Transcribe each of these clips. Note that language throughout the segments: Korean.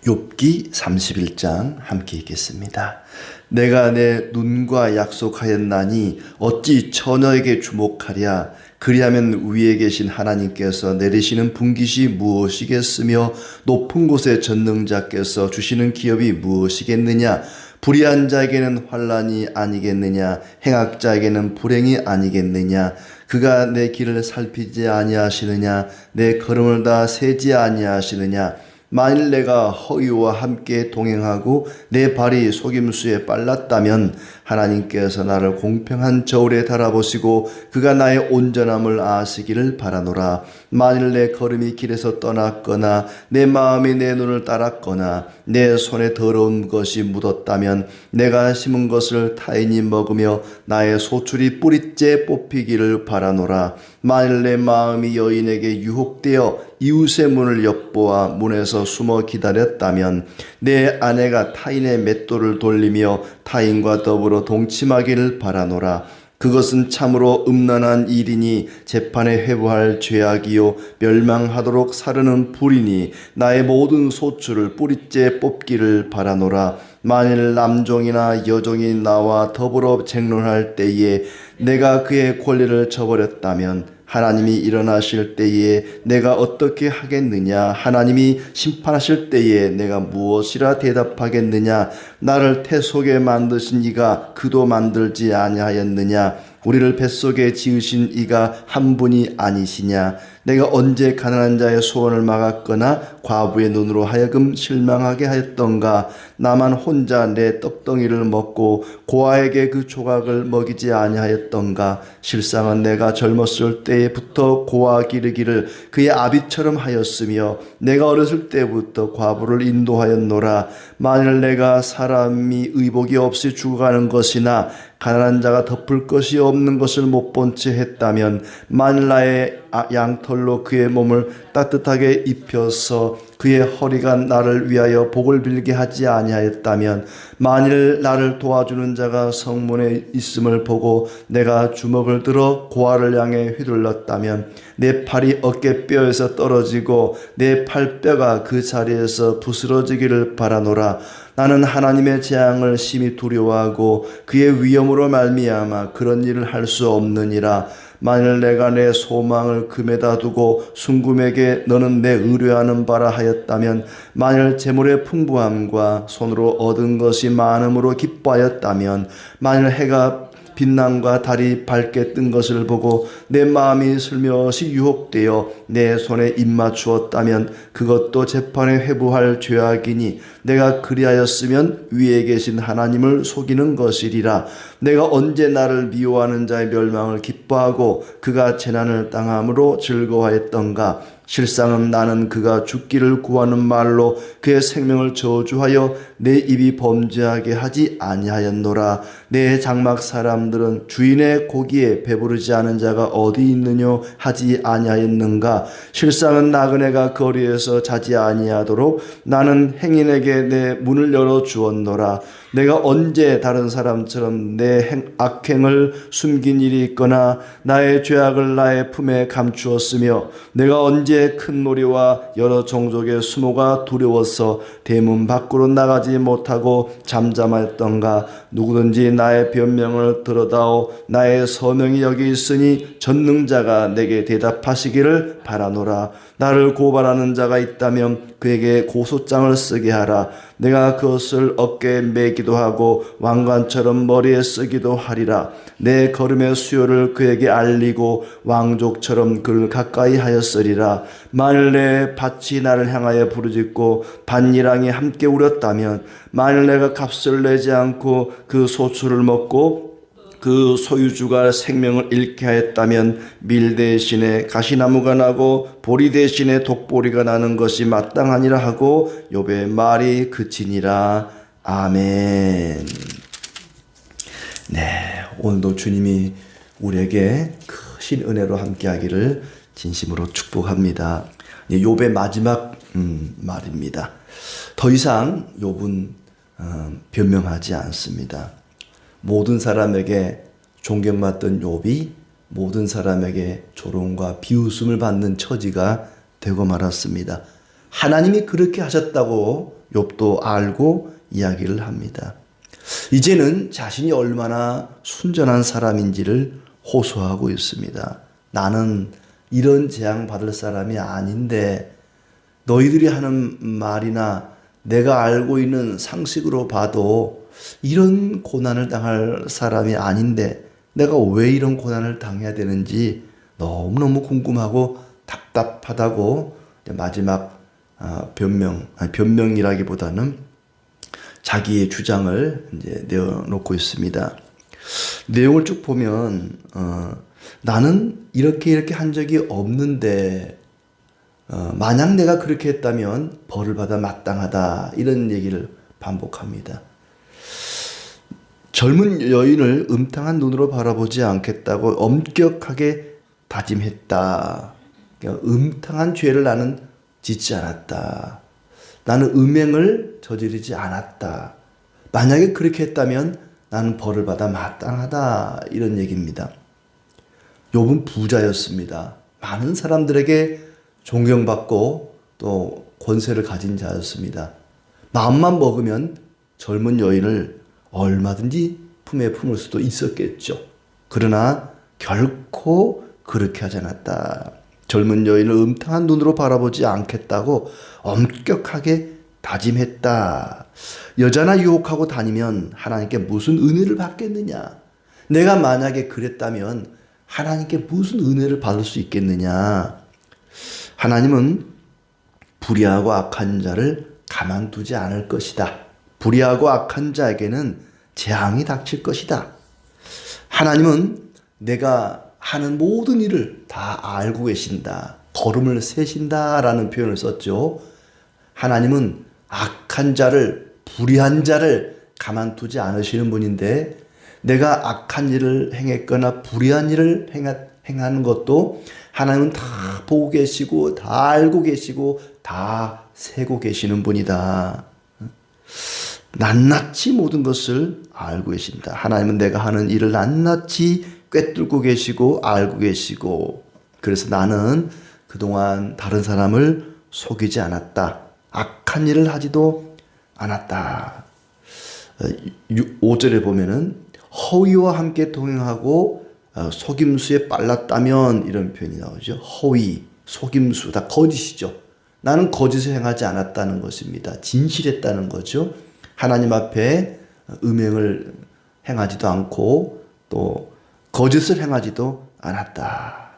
욥기 31장 함께 읽겠습니다. 내가 내 눈과 약속하였나니 어찌 처녀에게 주목하랴. 그리하면 위에 계신 하나님께서 내리시는 분깃이 무엇이겠으며 높은 곳의 전능자께서 주시는 기업이 무엇이겠느냐. 불의한 자에게는 환난이 아니겠느냐. 행악자에게는 불행이 아니겠느냐. 그가 내 길을 살피지 아니하시느냐. 내 걸음을 다 세지 아니하시느냐. 만일 내가 허위와 함께 동행하고 내 발이 속임수에 빨랐다면 하나님께서 나를 공평한 저울에 달아보시고 그가 나의 온전함을 아시기를 바라노라. 만일 내 걸음이 길에서 떠났거나 내 마음이 내 눈을 따랐거나 내 손에 더러운 것이 묻었다면 내가 심은 것을 타인이 먹으며 나의 소출이 뿌리째 뽑히기를 바라노라. 만일 내 마음이 여인에게 유혹되어 이웃의 문을 엿보아 문에서 숨어 기다렸다면 내 아내가 타인의 맷돌을 돌리며 타인과 더불어 동침하기를 바라노라. 그것은 참으로 음란한 일이니 재판에 회부할 죄악이요 멸망하도록 사르는 불이니 나의 모든 소출을 뿌리째 뽑기를 바라노라. 만일 남종이나 여종이 나와 더불어 쟁론할 때에 내가 그의 권리를 저버렸다면 하나님이 일어나실 때에 내가 어떻게 하겠느냐. 하나님이 심판하실 때에 내가 무엇이라 대답하겠느냐. 나를 태 속에 만드신 이가 그도 만들지 아니하였느냐. 우리를 뱃속에 지으신 이가 한 분이 아니시냐. 내가 언제 가난한 자의 소원을 막았거나 과부의 눈으로 하여금 실망하게 하였던가. 나만 혼자 내 떡덩이를 먹고 고아에게 그 조각을 먹이지 아니하였던가. 실상은 내가 젊었을 때부터 고아 기르기를 그의 아비처럼 하였으며 내가 어렸을 때부터 과부를 인도하였노라. 만일 내가 사람이 의복이 없이 죽어가는 것이나 가난한 자가 덮을 것이 없는 것을 못 본 채 했다면 만일 나의 양털로 그의 몸을 따뜻하게 입혀서 그의 허리가 나를 위하여 복을 빌게 하지 아니하였다면 만일 나를 도와주는 자가 성문에 있음을 보고 내가 주먹을 들어 고아를 향해 휘둘렀다면 내 팔이 어깨뼈에서 떨어지고 내 팔뼈가 그 자리에서 부스러지기를 바라노라. 나는 하나님의 재앙을 심히 두려워하고 그의 위엄으로 말미암아 그런 일을 할 수 없느니라. 만일 내가 내 소망을 금에다 두고 순금에게 너는 내 의뢰하는 바라 하였다면 만일 재물의 풍부함과 손으로 얻은 것이 많음으로 기뻐하였다면 만일 해가 빛남과 달이 밝게 뜬 것을 보고 내 마음이 슬며시 유혹되어 내 손에 입맞추었다면 그것도 재판에 회부할 죄악이니 내가 그리하였으면 위에 계신 하나님을 속이는 것이리라. 내가 언제 나를 미워하는 자의 멸망을 기뻐하고 그가 재난을 당함으로 즐거워했던가. 실상은 나는 그가 죽기를 구하는 말로 그의 생명을 저주하여 내 입이 범죄하게 하지 아니하였노라. 내 장막 사람들은 주인의 고기에 배부르지 않은 자가 어디 있느뇨 하지 아니하였는가. 실상은 나그네가 거리에서 자지 아니하도록 나는 행인에게 내 문을 열어 주었노라. 내가 언제 다른 사람처럼 내 악행을 숨긴 일이 있거나 나의 죄악을 나의 품에 감추었으며 내가 언제 큰 무리와 여러 종족의 수모가 두려워서 대문 밖으로 나가지 못하고 잠잠하였던가. 누구든지 나의 변명을 들어다오. 나의 서명이 여기 있으니 전능자가 내게 대답하시기를 바라노라. 나를 고발하는 자가 있다면 그에게 고소장을 쓰게 하라. 내가 그것을 어깨에 매기도 하고 왕관처럼 머리에 쓰기도 하리라. 내 걸음의 수요를 그에게 알리고 왕족처럼 그를 가까이 하였으리라. 만일 내 밭이 나를 향하여 부르짖고 밭일랑이 함께 울었다면 만일 내가 값을 내지 않고 그 소출을 먹고 그 소유주가 생명을 잃게 하였다면 밀 대신에 가시나무가 나고 보리 대신에 독보리가 나는 것이 마땅하니라 하고 욥의 말이 그치니라. 아멘. 네, 오늘도 주님이 우리에게 크신 은혜로 함께하기를 진심으로 축복합니다. 욥의 마지막 말입니다. 더 이상 욥은 변명하지 않습니다. 모든 사람에게 존경받던 욥이 모든 사람에게 조롱과 비웃음을 받는 처지가 되고 말았습니다. 하나님이 그렇게 하셨다고 욥도 알고 이야기를 합니다. 이제는 자신이 얼마나 순전한 사람인지를 호소하고 있습니다. 나는 이런 재앙 받을 사람이 아닌데 너희들이 하는 말이나 내가 알고 있는 상식으로 봐도 이런 고난을 당할 사람이 아닌데 내가 왜 이런 고난을 당해야 되는지 너무너무 궁금하고 답답하다고 마지막 변명이라기보다는 자기의 주장을 이제 내어놓고 있습니다. 내용을 쭉 보면 나는 이렇게 한 적이 없는데 만약 내가 그렇게 했다면 벌을 받아 마땅하다 이런 얘기를 반복합니다. 젊은 여인을 음탕한 눈으로 바라보지 않겠다고 엄격하게 다짐했다. 그러니까 음탕한 죄를 나는 짓지 않았다. 나는 음행을 저지르지 않았다. 만약에 그렇게 했다면 나는 벌을 받아 마땅하다. 이런 얘기입니다. 욥은 부자였습니다. 많은 사람들에게 존경받고 또 권세를 가진 자였습니다. 마음만 먹으면 젊은 여인을 얼마든지 품에 품을 수도 있었겠죠. 그러나 결코 그렇게 하지 않았다. 젊은 여인을 음탕한 눈으로 바라보지 않겠다고 엄격하게 다짐했다. 여자나 유혹하고 다니면 하나님께 무슨 은혜를 받겠느냐? 내가 만약에 그랬다면 하나님께 무슨 은혜를 받을 수 있겠느냐? 하나님은 불의하고 악한 자를 가만두지 않을 것이다. 불의하고 악한 자에게는 재앙이 닥칠 것이다. 하나님은 내가 하는 모든 일을 다 알고 계신다. 걸음을 세신다라는 표현을 썼죠. 하나님은 악한 자를, 불의한 자를 가만두지 않으시는 분인데 내가 악한 일을 행했거나 불의한 일을 행하는 것도 하나님은 다 보고 계시고 다 알고 계시고 다 세고 계시는 분이다. 낱낱이 모든 것을 알고 계신다. 하나님은 내가 하는 일을 낱낱이 꿰뚫고 계시고 알고 계시고 그래서 나는 그동안 다른 사람을 속이지 않았다. 악한 일을 하지도 않았다. 5절에 보면은 허위와 함께 동행하고 속임수에 빨랐다면 이런 표현이 나오죠. 허위, 속임수 다 거짓이죠. 나는 거짓을 행하지 않았다는 것입니다. 진실했다는 거죠. 하나님 앞에 음행을 행하지도 않고 또 거짓을 행하지도 않았다.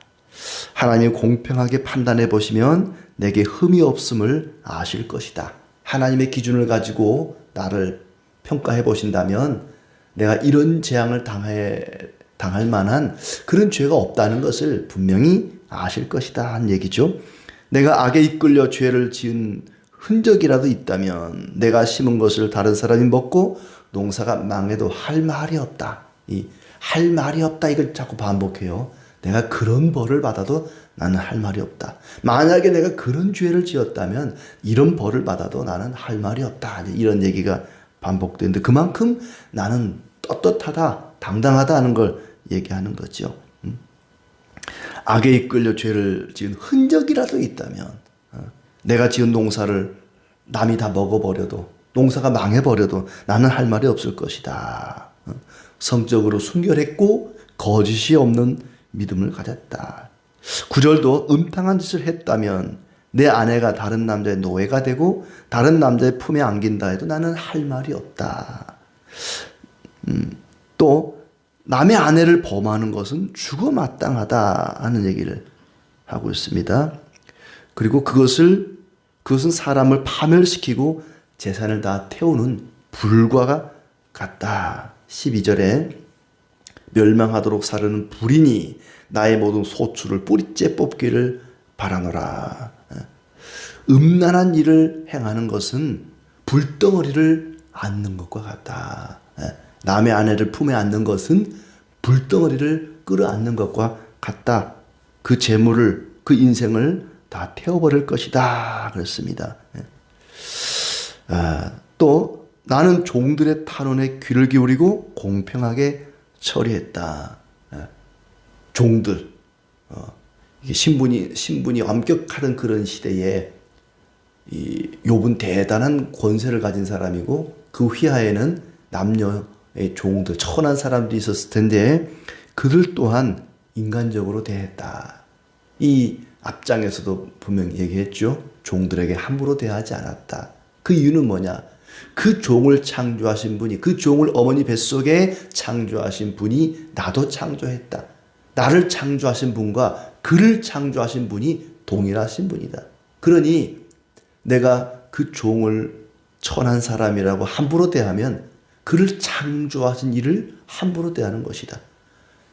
하나님이 공평하게 판단해 보시면 내게 흠이 없음을 아실 것이다. 하나님의 기준을 가지고 나를 평가해 보신다면 내가 이런 재앙을 당할 만한 그런 죄가 없다는 것을 분명히 아실 것이다 한 얘기죠. 내가 악에 이끌려 죄를 지은 흔적이라도 있다면 내가 심은 것을 다른 사람이 먹고 농사가 망해도 할 말이 없다. 할 말이 없다 이걸 자꾸 반복해요. 내가 그런 벌을 받아도 나는 할 말이 없다. 만약에 내가 그런 죄를 지었다면 이런 벌을 받아도 나는 할 말이 없다. 이런 얘기가 반복되는데 그만큼 나는 떳떳하다, 당당하다 하는 걸 얘기하는 거죠. 악에 이끌려 죄를 지은 흔적이라도 있다면 내가 지은 농사를 남이 다 먹어버려도 농사가 망해버려도 나는 할 말이 없을 것이다. 성적으로 순결했고 거짓이 없는 믿음을 가졌다. 9절도 음탕한 짓을 했다면 내 아내가 다른 남자의 노예가 되고 다른 남자의 품에 안긴다 해도 나는 할 말이 없다. 또 남의 아내를 범하는 것은 죽어 마땅하다 하는 얘기를 하고 있습니다. 그리고 그것은 사람을 파멸시키고 재산을 다 태우는 불과 같다. 12절에 멸망하도록 사르는 불이니 나의 모든 소출을 뿌리째 뽑기를 바라노라. 음란한 일을 행하는 것은 불덩어리를 앓는 것과 같다. 남의 아내를 품에 안는 것은 불덩어리를 끌어안는 것과 같다. 그 재물을, 그 인생을 다 태워버릴 것이다. 그랬습니다. 또 나는 종들의 탄원에 귀를 기울이고 공평하게 처리했다. 종들, 이게 신분이 엄격하던 그런 시대에 이 욥은 대단한 권세를 가진 사람이고 그 휘하에는 남녀의 종들, 천한 사람들이 있었을 텐데 그들 또한 인간적으로 대했다. 이 앞장에서도 분명히 얘기했죠. 종들에게 함부로 대하지 않았다. 그 이유는 뭐냐? 그 종을 창조하신 분이, 그 종을 어머니 뱃속에 창조하신 분이 나도 창조했다. 나를 창조하신 분과 그를 창조하신 분이 동일하신 분이다. 그러니 내가 그 종을 천한 사람이라고 함부로 대하면 그를 창조하신 이를 함부로 대하는 것이다.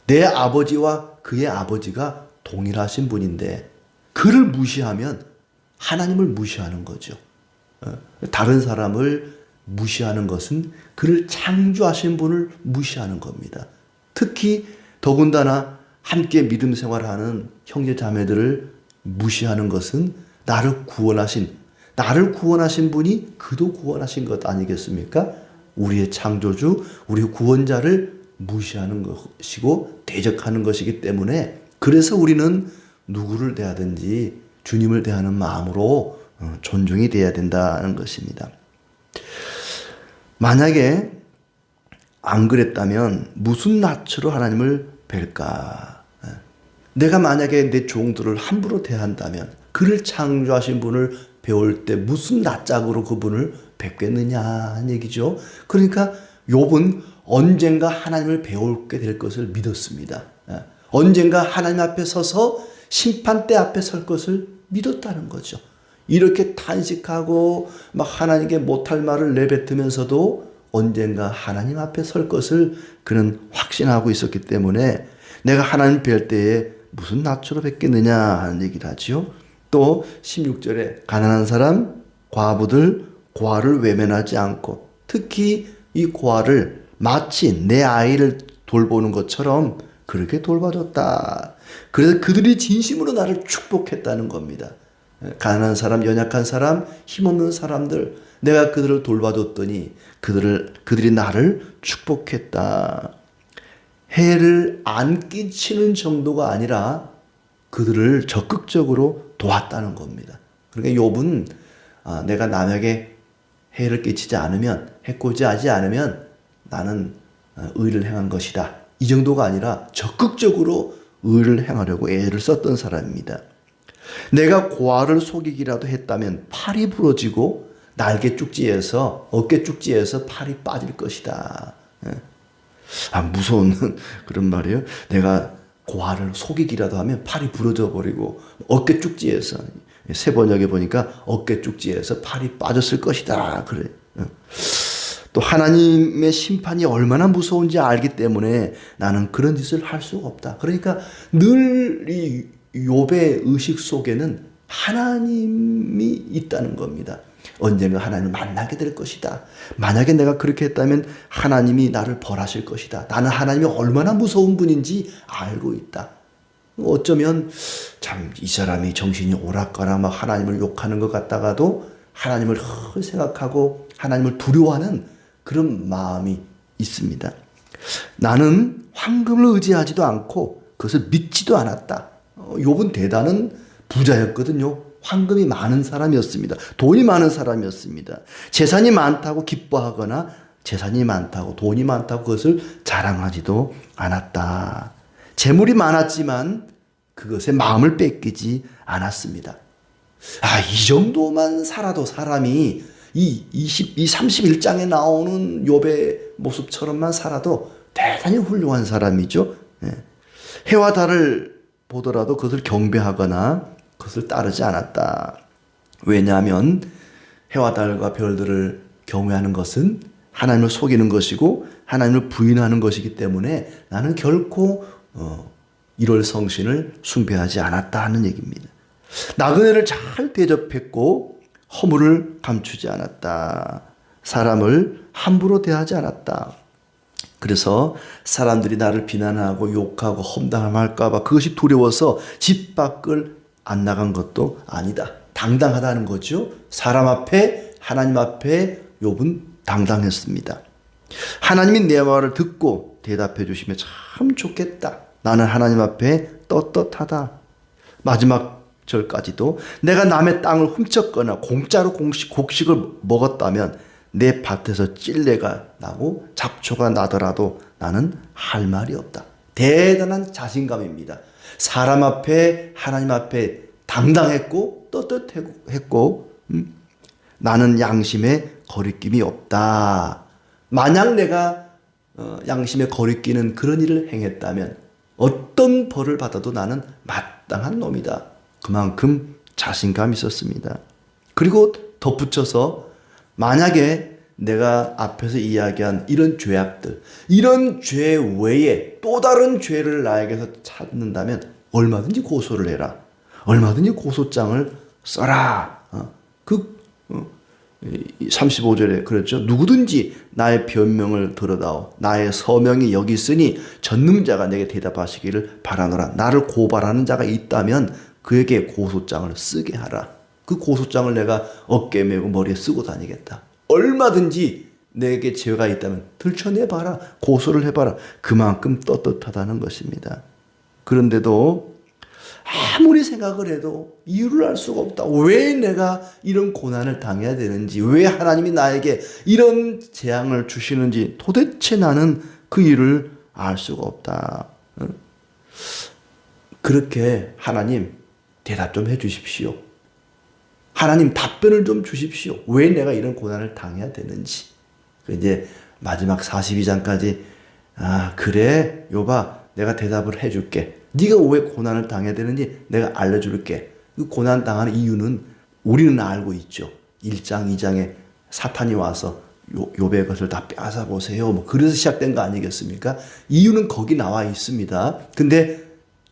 내 아버지와 그의 아버지가 동일하신 분인데 그를 무시하면 하나님을 무시하는 거죠. 다른 사람을 무시하는 것은 그를 창조하신 분을 무시하는 겁니다. 특히 더군다나 함께 믿음 생활하는 형제 자매들을 무시하는 것은 나를 구원하신 분이 그도 구원하신 것 아니겠습니까? 우리의 창조주, 우리의 구원자를 무시하는 것이고 대적하는 것이기 때문에 그래서 우리는 누구를 대하든지 주님을 대하는 마음으로 존중이 돼야 된다는 것입니다. 만약에 안 그랬다면 무슨 낯으로 하나님을 뵐까? 내가 만약에 내 종들을 함부로 대한다면 그를 창조하신 분을 배울 때 무슨 낯짝으로 그분을 뵙겠느냐 하는 얘기죠. 그러니까 욥은 언젠가 하나님을 배우게 될 것을 믿었습니다. 언젠가 하나님 앞에 서서 심판대 앞에 설 것을 믿었다는 거죠. 이렇게 탄식하고 막 하나님께 못할 말을 내뱉으면서도 언젠가 하나님 앞에 설 것을 그는 확신하고 있었기 때문에 내가 하나님 뵐 때에 무슨 낯으로 뵙겠느냐 하는 얘기를 하지요. 또 16절에 가난한 사람, 과부들, 고아를 외면하지 않고 특히 이 고아를 마치 내 아이를 돌보는 것처럼 그렇게 돌봐줬다. 그래서 그들이 진심으로 나를 축복했다는 겁니다. 가난한 사람, 연약한 사람, 힘없는 사람들, 내가 그들을 돌봐줬더니 그들이 나를 축복했다. 해를 안 끼치는 정도가 아니라 그들을 적극적으로 도왔다는 겁니다. 그러니까 욥은 내가 남에게 해를 끼치지 않으면, 해코지하지 않으면 나는 의를 행한 것이다. 이 정도가 아니라 적극적으로 의를 행하려고 애를 썼던 사람입니다. 내가 고아를 속이기라도 했다면 팔이 부러지고 날개 쭉지에서 어깨 쭉지에서 팔이 빠질 것이다. 무서운 그런 말이에요. 내가 고아를 속이기라도 하면 팔이 부러져 버리고 어깨 쭉지에서 세 번역에 보니까 어깨 쭉지에서 팔이 빠졌을 것이다. 그래. 또 하나님의 심판이 얼마나 무서운지 알기 때문에 나는 그런 짓을 할 수가 없다. 그러니까 늘 이 욥의 의식 속에는 하나님이 있다는 겁니다. 언젠가 하나님을 만나게 될 것이다. 만약에 내가 그렇게 했다면 하나님이 나를 벌하실 것이다. 나는 하나님이 얼마나 무서운 분인지 알고 있다. 어쩌면 참 이 사람이 정신이 오락가락 막 하나님을 욕하는 것 같다가도 하나님을 생각하고 하나님을 두려워하는 그런 마음이 있습니다. 나는 황금을 의지하지도 않고 그것을 믿지도 않았다. 욥은 대단한 부자였거든요. 황금이 많은 사람이었습니다. 돈이 많은 사람이었습니다. 재산이 많다고 기뻐하거나 재산이 많다고 돈이 많다고 그것을 자랑하지도 않았다. 재물이 많았지만 그것에 마음을 뺏기지 않았습니다. 이 정도만 살아도 사람이 이 31장에 나오는 욥의 모습처럼만 살아도 대단히 훌륭한 사람이죠. 해와 달을 보더라도 그것을 경배하거나 그것을 따르지 않았다. 왜냐하면 해와 달과 별들을 경외하는 것은 하나님을 속이는 것이고 하나님을 부인하는 것이기 때문에 나는 결코 1월 성신을 숭배하지 않았다 하는 얘기입니다. 나그네를 잘 대접했고 허물을 감추지 않았다. 사람을 함부로 대하지 않았다. 그래서 사람들이 나를 비난하고 욕하고 험담할까 봐 그것이 두려워서 집 밖을 안 나간 것도 아니다. 당당하다는 거죠. 사람 앞에 하나님 앞에 욥은 당당했습니다. 하나님이 내 말을 듣고 대답해 주시면 참 좋겠다. 나는 하나님 앞에 떳떳하다. 마지막 절까지도 내가 남의 땅을 훔쳤거나 공짜로 곡식을 먹었다면 내 밭에서 찔레가 나고 잡초가 나더라도 나는 할 말이 없다. 대단한 자신감입니다. 사람 앞에 하나님 앞에 당당했고 떳떳했고 나는 양심에 거리낌이 없다. 만약 내가 양심에 거리끼는 그런 일을 행했다면 어떤 벌을 받아도 나는 마땅한 놈이다. 그만큼 자신감이 있었습니다. 그리고 덧붙여서 만약에 내가 앞에서 이야기한 이런 죄악들, 이런 죄 외에 또 다른 죄를 나에게서 찾는다면 얼마든지 고소를 해라. 얼마든지 고소장을 써라. 35절에 그랬죠. 누구든지 나의 변명을 들어다오. 나의 서명이 여기 있으니 전능자가 내게 대답하시기를 바라노라. 나를 고발하는 자가 있다면 그에게 고소장을 쓰게 하라. 그 고소장을 내가 어깨에 메고 머리에 쓰고 다니겠다. 얼마든지 내게 죄가 있다면 들춰내봐라. 고소를 해봐라. 그만큼 떳떳하다는 것입니다. 그런데도 아무리 생각을 해도 이유를 알 수가 없다. 왜 내가 이런 고난을 당해야 되는지, 왜 하나님이 나에게 이런 재앙을 주시는지 도대체 나는 그 이유를 알 수가 없다. 그렇게 하나님 대답 좀 해 주십시오. 하나님 답변을 좀 주십시오. 왜 내가 이런 고난을 당해야 되는지. 이제 마지막 42장까지 그래 욥아 내가 대답을 해줄게. 네가 왜 고난을 당해야 되는지 내가 알려줄게. 그 고난 당하는 이유는 우리는 알고 있죠. 1장 2장에 사탄이 와서 욥의 것을 다 빼앗아 보세요. 뭐 그래서 시작된 거 아니겠습니까? 이유는 거기 나와 있습니다. 근데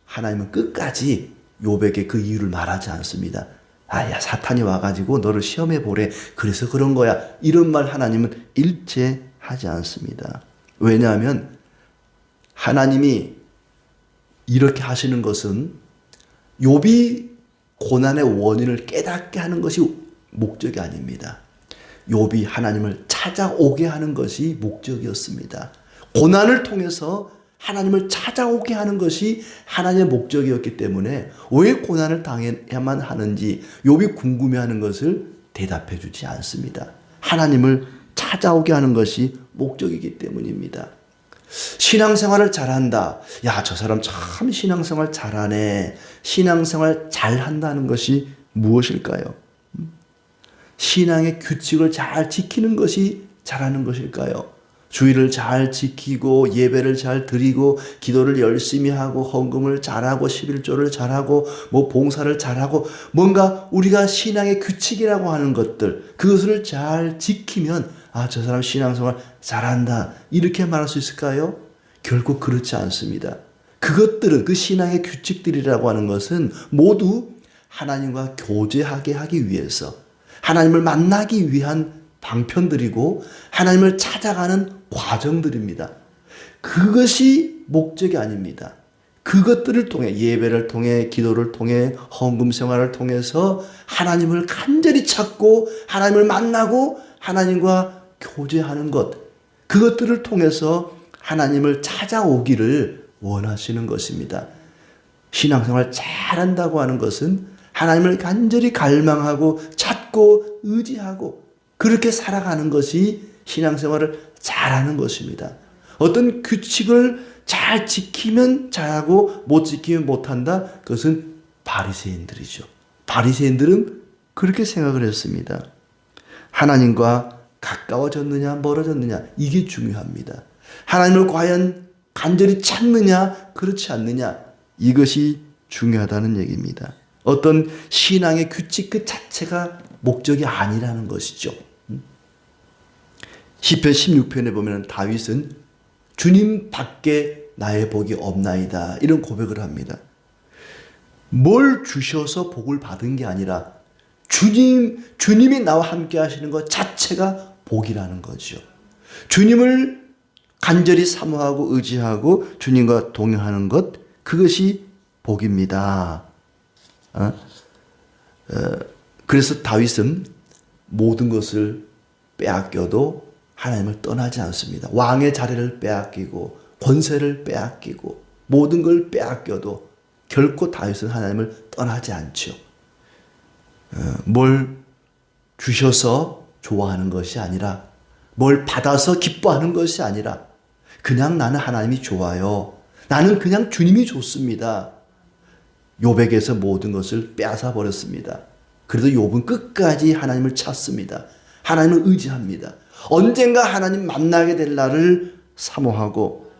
하나님은 끝까지 욥에게 그 이유를 말하지 않습니다. 야 사탄이 와가지고 너를 시험해 보래. 그래서 그런 거야. 이런 말 하나님은 일체 하지 않습니다. 왜냐하면 하나님이 이렇게 하시는 것은 욥이 고난의 원인을 깨닫게 하는 것이 목적이 아닙니다. 욥이 하나님을 찾아오게 하는 것이 목적이었습니다. 고난을 통해서 하나님을 찾아오게 하는 것이 하나님의 목적이었기 때문에 왜 고난을 당해야만 하는지 욥이 궁금해하는 것을 대답해 주지 않습니다. 하나님을 찾아오게 하는 것이 목적이기 때문입니다. 신앙생활을 잘한다. 야, 저 사람 참 신앙생활 잘하네. 신앙생활 잘한다는 것이 무엇일까요? 신앙의 규칙을 잘 지키는 것이 잘하는 것일까요? 주의를 잘 지키고 예배를 잘 드리고 기도를 열심히 하고 헌금을 잘하고 11조를 잘하고 뭐 봉사를 잘하고 뭔가 우리가 신앙의 규칙이라고 하는 것들 그것을 잘 지키면 저 사람 신앙생활 잘한다 이렇게 말할 수 있을까요? 결국 그렇지 않습니다. 그것들은 그 신앙의 규칙들이라고 하는 것은 모두 하나님과 교제하게 하기 위해서 하나님을 만나기 위한 방편들이고 하나님을 찾아가는 과정들입니다. 그것이 목적이 아닙니다. 그것들을 통해 예배를 통해 기도를 통해 헌금 생활을 통해서 하나님을 간절히 찾고 하나님을 만나고 하나님과 교제하는 것 그것들을 통해서 하나님을 찾아오기를 원하시는 것입니다. 신앙생활 잘한다고 하는 것은 하나님을 간절히 갈망하고 찾고 의지하고 그렇게 살아가는 것이 신앙생활을 잘하는 것입니다. 어떤 규칙을 잘 지키면 잘하고 못 지키면 못한다. 그것은 바리새인들이죠. 바리새인들은 그렇게 생각을 했습니다. 하나님과 가까워졌느냐 멀어졌느냐 이게 중요합니다. 하나님을 과연 간절히 찾느냐 그렇지 않느냐 이것이 중요하다는 얘기입니다. 어떤 신앙의 규칙 그 자체가 목적이 아니라는 것이죠. 시편 16편에 보면 다윗은 주님 밖에 나의 복이 없나이다 이런 고백을 합니다. 뭘 주셔서 복을 받은 게 아니라 주님이 나와 함께 하시는 것 자체가 복이라는 거죠. 주님을 간절히 사모하고 의지하고 주님과 동행하는 것 그것이 복입니다. 그래서 다윗은 모든 것을 빼앗겨도 하나님을 떠나지 않습니다. 왕의 자리를 빼앗기고 권세를 빼앗기고 모든 걸 빼앗겨도 결코 다윗은 하나님을 떠나지 않죠. 뭘 주셔서 좋아하는 것이 아니라, 뭘 받아서 기뻐하는 것이 아니라, 그냥 나는 하나님이 좋아요. 나는 그냥 주님이 좋습니다. 욥에게서 모든 것을 빼앗아 버렸습니다. 그래도 욥은 끝까지 하나님을 찾습니다. 하나님을 의지합니다. 언젠가 하나님 만나게 될 날을 사모하고,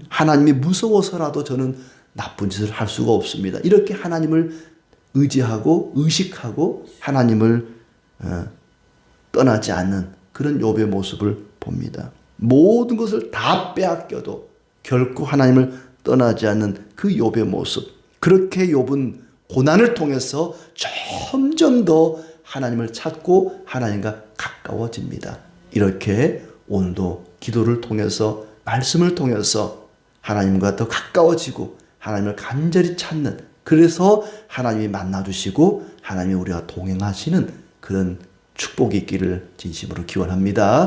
하나님이 무서워서라도 저는 나쁜 짓을 할 수가 없습니다. 이렇게 하나님을 의지하고 의식하고 하나님을 떠나지 않는 그런 욥의 모습을 봅니다. 모든 것을 다 빼앗겨도 결코 하나님을 떠나지 않는 그 욥의 모습. 그렇게 욥은 고난을 통해서 점점 더 하나님을 찾고 하나님과 가까워집니다. 이렇게 오늘도 기도를 통해서, 말씀을 통해서 하나님과 더 가까워지고 하나님을 간절히 찾는, 그래서 하나님이 만나주시고 하나님이 우리와 동행하시는 그런 축복이 있기를 진심으로 기원합니다.